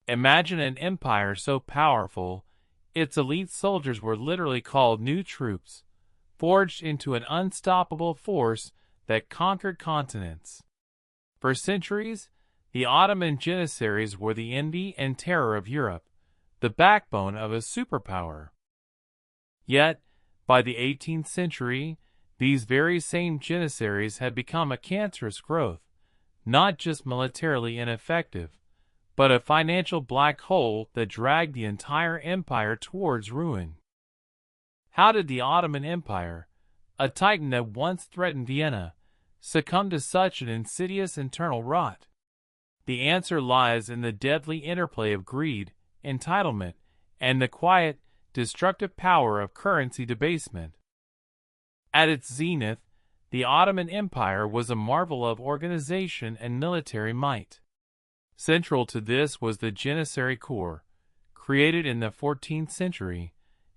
Imagine an empire so powerful, its elite soldiers were literally called new troops, forged into an unstoppable force that conquered continents. For centuries, the Ottoman Janissaries were the envy and terror of Europe, the backbone of a superpower. Yet, by the 18th century, these very same Janissaries had become a cancerous growth, not just militarily ineffective, but a financial black hole that dragged the entire empire towards ruin. How did the Ottoman Empire, a titan that once threatened Vienna, succumb to such an insidious internal rot? The answer lies in the deadly interplay of greed, entitlement, and the quiet, destructive power of currency debasement. At its zenith, the Ottoman Empire was a marvel of organization and military might. Central to this was the Janissary Corps, created in the 14th century,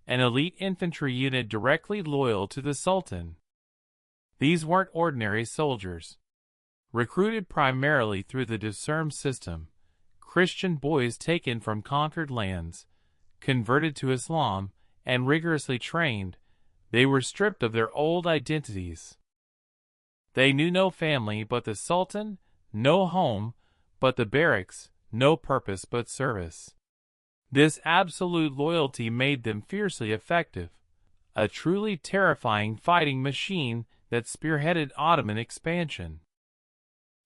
an elite infantry unit directly loyal to the Sultan. These weren't ordinary soldiers. Recruited primarily through the Debasement system, Christian boys taken from conquered lands, converted to Islam, and rigorously trained, they were stripped of their old identities. They knew no family but the Sultan, no home but the barracks, no purpose but service. This absolute loyalty made them fiercely effective, a truly terrifying fighting machine that spearheaded Ottoman expansion.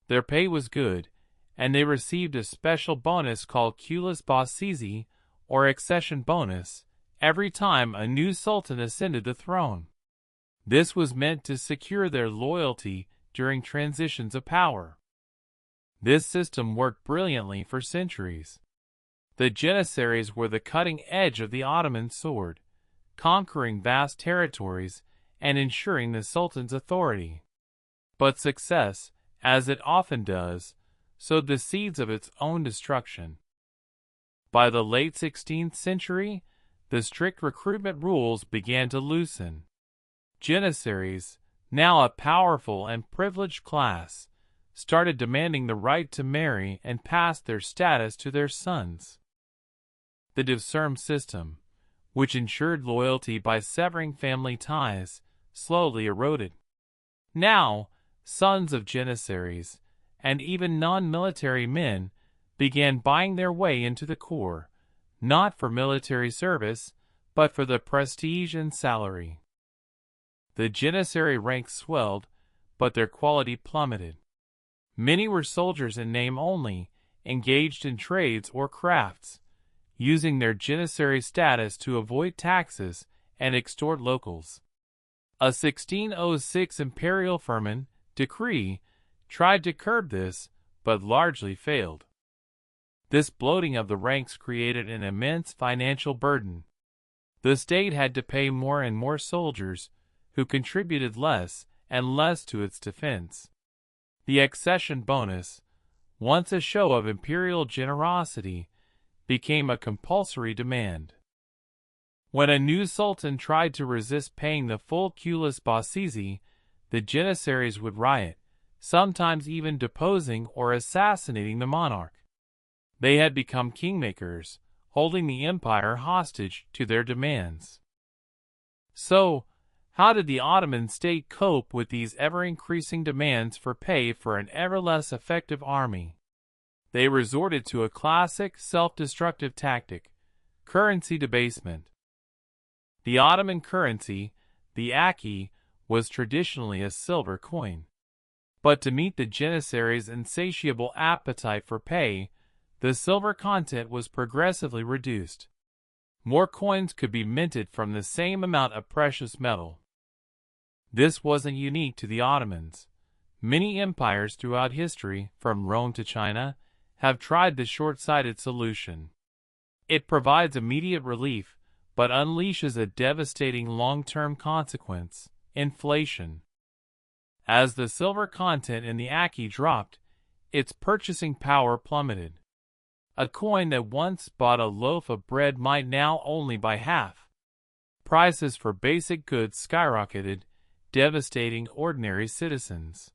Their pay was good, and they received a special bonus called Kulis Basizi, or accession bonus, every time a new sultan ascended the throne. This was meant to secure their loyalty during transitions of power. This system worked brilliantly for centuries. The Janissaries were the cutting edge of the Ottoman sword, conquering vast territories and ensuring the Sultan's authority. But success, as it often does, sowed the seeds of its own destruction. By the late 16th century, the strict recruitment rules began to loosen. Janissaries, now a powerful and privileged class, started demanding the right to marry and pass their status to their sons. The Debasement system, which ensured loyalty by severing family ties, slowly eroded. Now, sons of Janissaries, and even non-military men, began buying their way into the corps, not for military service, but for the prestige and salary. The Janissary ranks swelled, but their quality plummeted. Many were soldiers in name only, engaged in trades or crafts, using their Janissary status to avoid taxes and extort locals. A 1606 imperial firman, decree, tried to curb this, but largely failed. This bloating of the ranks created an immense financial burden. The state had to pay more and more soldiers, who contributed less and less to its defense. The accession bonus, once a show of imperial generosity, became a compulsory demand. When a new sultan tried to resist paying the full Kulis Basizi, the Janissaries would riot, sometimes even deposing or assassinating the monarch. They had become kingmakers, holding the empire hostage to their demands. So, how did the Ottoman state cope with these ever-increasing demands for pay for an ever less effective army? They resorted to a classic self-destructive tactic: currency debasement. The Ottoman currency, the aki, was traditionally a silver coin. But to meet the Janissaries' insatiable appetite for pay, the silver content was progressively reduced. More coins could be minted from the same amount of precious metal. This wasn't unique to the Ottomans. Many empires throughout history, from Rome to China, have tried this short-sighted solution. It provides immediate relief, but unleashes a devastating long-term consequence: inflation. As the silver content in the aki dropped, its purchasing power plummeted. A coin that once bought a loaf of bread might now only buy half. Prices for basic goods skyrocketed, devastating ordinary citizens.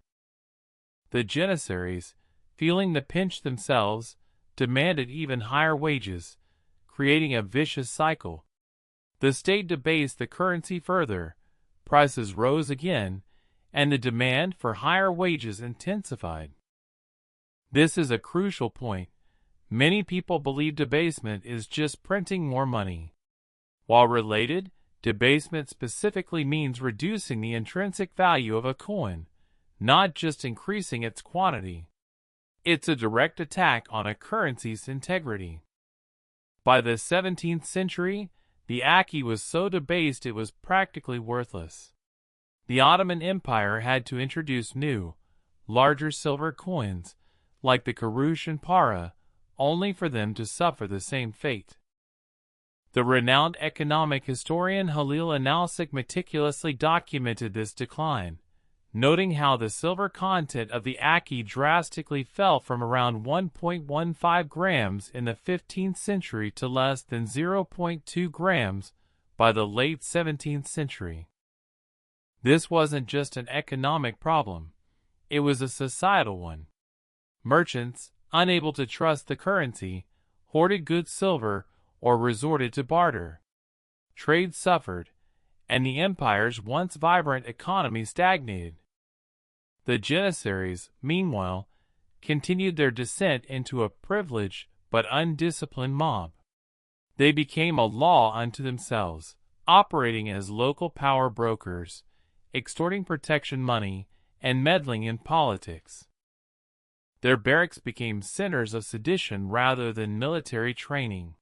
The Janissaries, feeling the pinch themselves, demanded even higher wages, creating a vicious cycle. The state debased the currency further, prices rose again, and the demand for higher wages intensified. This is a crucial point. Many people believe debasement is just printing more money. While related, debasement specifically means reducing the intrinsic value of a coin, not just increasing its quantity. It's a direct attack on a currency's integrity. By the 17th century, the Aki was so debased it was practically worthless. The Ottoman Empire had to introduce new, larger silver coins, like the kurush and para, only for them to suffer the same fate. The renowned economic historian Halil Analsik meticulously documented this decline, noting how the silver content of the Aki drastically fell from around 1.15 grams in the 15th century to less than 0.2 grams by the late 17th century. This wasn't just an economic problem, it was a societal one. Merchants, unable to trust the currency, hoarded good silver or resorted to barter. Trade suffered, and the empire's once vibrant economy stagnated. The Janissaries, meanwhile, continued their descent into a privileged but undisciplined mob. They became a law unto themselves, operating as local power brokers, extorting protection money, and meddling in politics. Their barracks became centers of sedition rather than military training.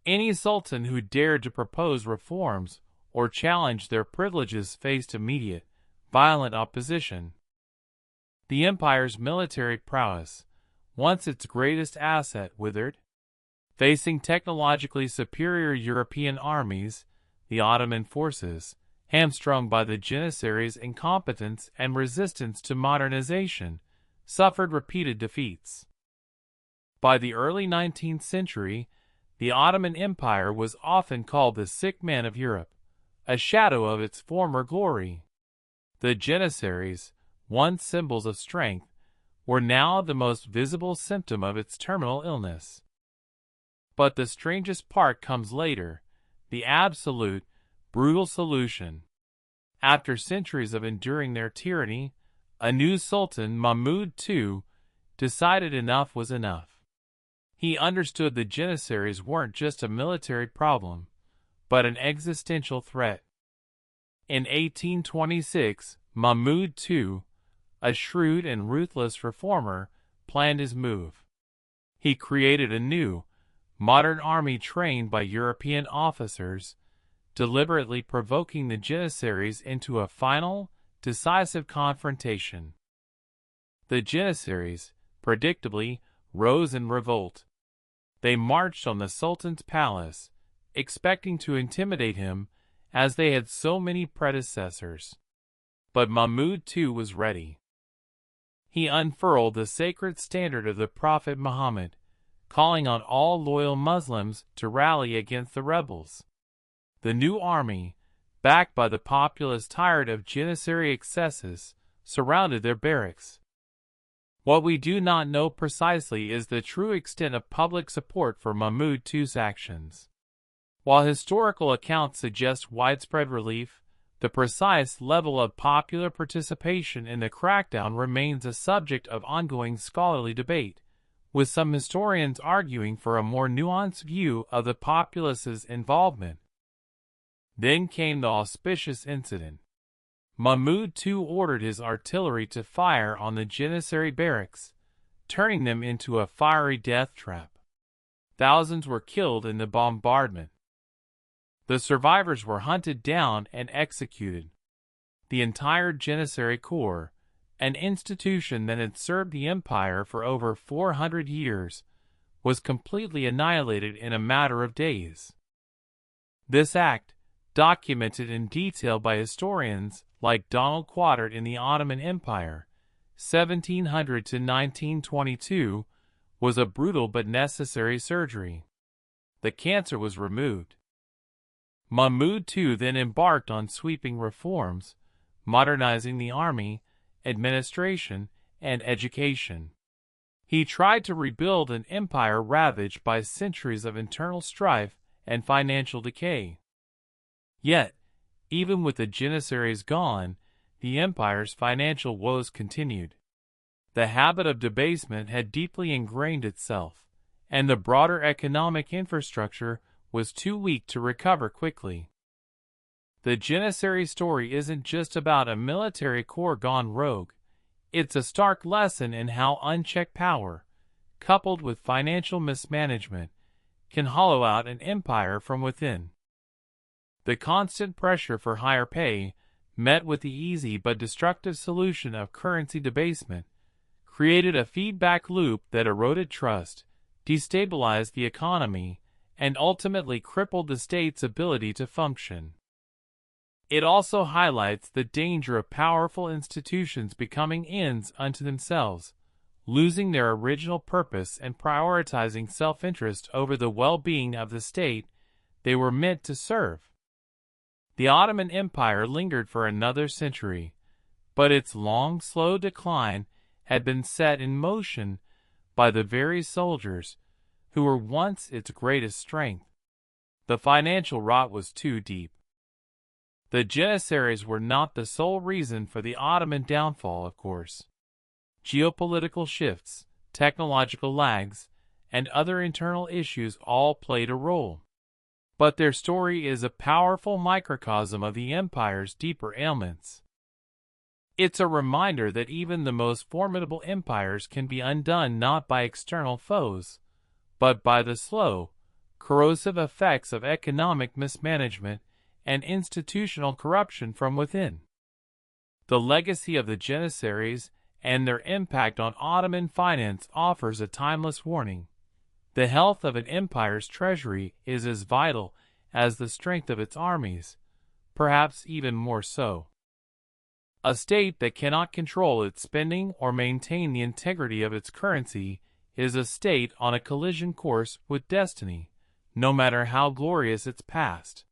Any sultan who dared to propose reforms or challenge their privileges faced immediate, violent opposition. The empire's military prowess, once its greatest asset, withered. Facing technologically superior European armies, the Ottoman forces, hamstrung by the Janissaries' incompetence and resistance to modernization, suffered repeated defeats. By the early 19th century, the Ottoman Empire was often called the sick man of Europe, a shadow of its former glory. The Janissaries, once symbols of strength, were now the most visible symptom of its terminal illness. But the strangest part comes later, the absolute, brutal solution. After centuries of enduring their tyranny, a new sultan, Mahmud II, decided enough was enough. He understood the Janissaries weren't just a military problem, but an existential threat. In 1826, Mahmud II, a shrewd and ruthless reformer, planned his move. He created a new, modern army trained by European officers, deliberately provoking the Janissaries into a final, decisive confrontation. The Janissaries, predictably, rose in revolt. They marched on the Sultan's palace, expecting to intimidate him, as they had so many predecessors. But Mahmud II was ready. He unfurled the sacred standard of the Prophet Muhammad, calling on all loyal Muslims to rally against the rebels. The new army, backed by the populace tired of Janissary excesses, surrounded their barracks. What we do not know precisely is the true extent of public support for Mahmud II's actions. While historical accounts suggest widespread relief, the precise level of popular participation in the crackdown remains a subject of ongoing scholarly debate, with some historians arguing for a more nuanced view of the populace's involvement. Then came the auspicious incident. Mahmud II ordered his artillery to fire on the Janissary barracks, turning them into a fiery death trap. Thousands were killed in the bombardment. The survivors were hunted down and executed. The entire Janissary Corps, an institution that had served the empire for over 400 years, was completely annihilated in a matter of days. This act, documented in detail by historians like Donald Quadert in the Ottoman Empire, 1700 to 1922, was a brutal but necessary surgery. The cancer was removed. Mahmud II then embarked on sweeping reforms, modernizing the army, administration, and education. He tried to rebuild an empire ravaged by centuries of internal strife and financial decay. Yet, even with the Janissaries gone, the empire's financial woes continued. The habit of debasement had deeply ingrained itself, and the broader economic infrastructure was too weak to recover quickly. The Janissary story isn't just about a military corps gone rogue. It's a stark lesson in how unchecked power, coupled with financial mismanagement, can hollow out an empire from within. The constant pressure for higher pay, met with the easy but destructive solution of currency debasement, created a feedback loop that eroded trust, destabilized the economy, and ultimately crippled the state's ability to function. It also highlights the danger of powerful institutions becoming ends unto themselves, losing their original purpose and prioritizing self-interest over the well-being of the state they were meant to serve. The Ottoman Empire lingered for another century, but its long, slow decline had been set in motion by the very soldiers who were once its greatest strength. The financial rot was too deep. The Janissaries were not the sole reason for the Ottoman downfall, of course. Geopolitical shifts, technological lags, and other internal issues all played a role. But their story is a powerful microcosm of the empire's deeper ailments. It's a reminder that even the most formidable empires can be undone not by external foes, but by the slow, corrosive effects of economic mismanagement and institutional corruption from within. The legacy of the Janissaries and their impact on Ottoman finance offers a timeless warning. The health of an empire's treasury is as vital as the strength of its armies, perhaps even more so. A state that cannot control its spending or maintain the integrity of its currency is a state on a collision course with destiny, no matter how glorious its past.